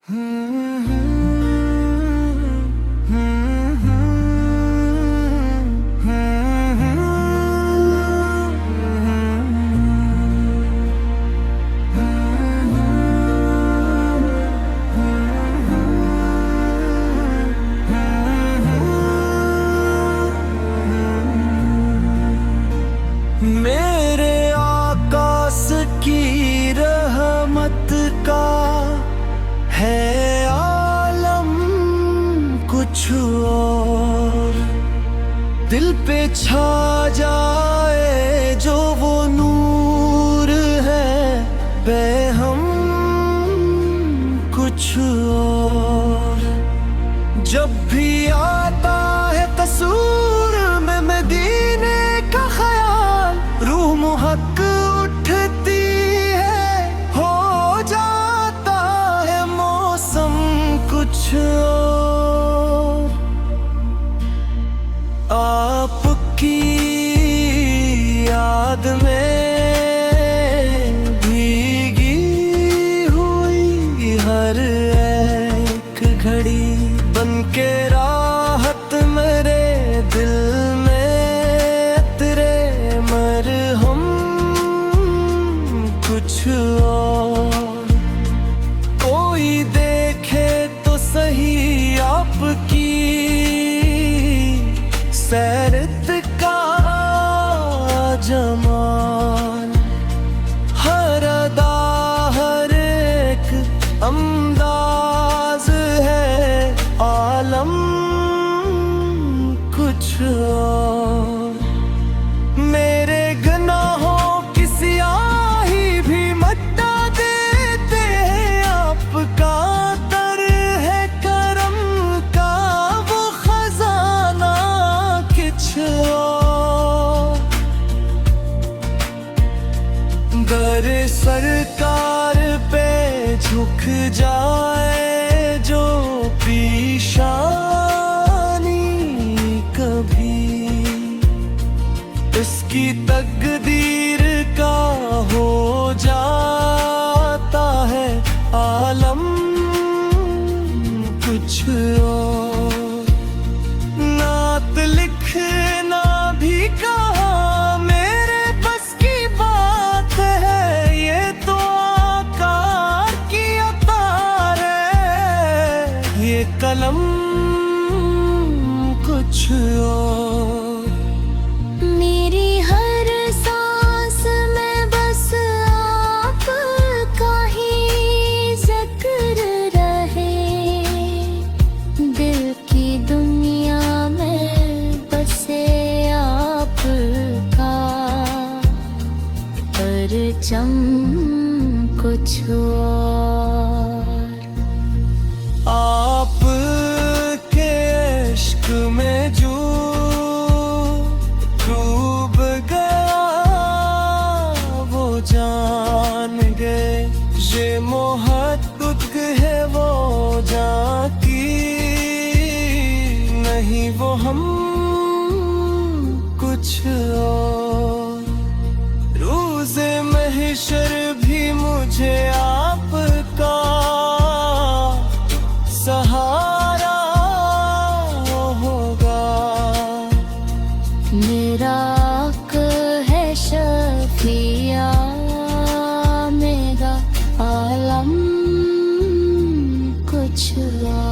मेरे आकाश की रहमत का है आलम कुछ और, दिल पे छा जाए जो वो नूर है बेहम कुछ और। जब भी आता है तस्वीर में मदीने का ख्याल, रूह मुहक उठती है, हो जाता है मौसम कुछ और। आपकी याद में भीगी हुई हर एक घड़ी बनके राहत मेरे दिल में तेरे मरहम कुछ और। कोई देखे तो सही आपकी सैरत का जमाल, हर अदा हर एक अंदाज है आलम कुछ और। मेरे गुनाहों की स्याही भी मिटा देते हैं, आपका दर है करम का वो खजाना कुछ और। दर सरकार पे झुक जाए जो पेशानी कभी, इसकी तकदीर का हो जाता है आलम कुछ और। नात लिखना भी कहा मेरे बस की बात है, ये तो आकार की अतार है, ये कलम कुछ और। मेरी हर सांस में बस आपका ही जिक्र रहे, दिल की दुनिया में बसे आपका परचम कुछ और। आप के इश्क में जो डूब गया वो जान गए, ये मोहब्बत है वो जान की नहीं वो हम कुछ और। रोज़े महशर भी मुझे आपका सहारा होगा, मेरा हक है शफिया मेरा आलम कुछ और।